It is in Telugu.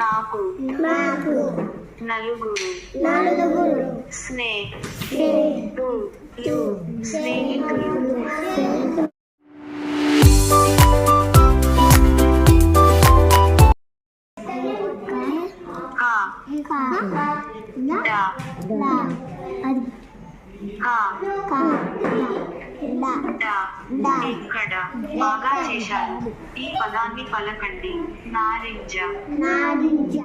నాకు నాకు నలుగురు నలుగురు స్నేహితులు స్నేహితులు క డ డ ఇక్కడ బాగా చేశారు. ఈ పదాన్ని పలకండి. నారింజ నారింజ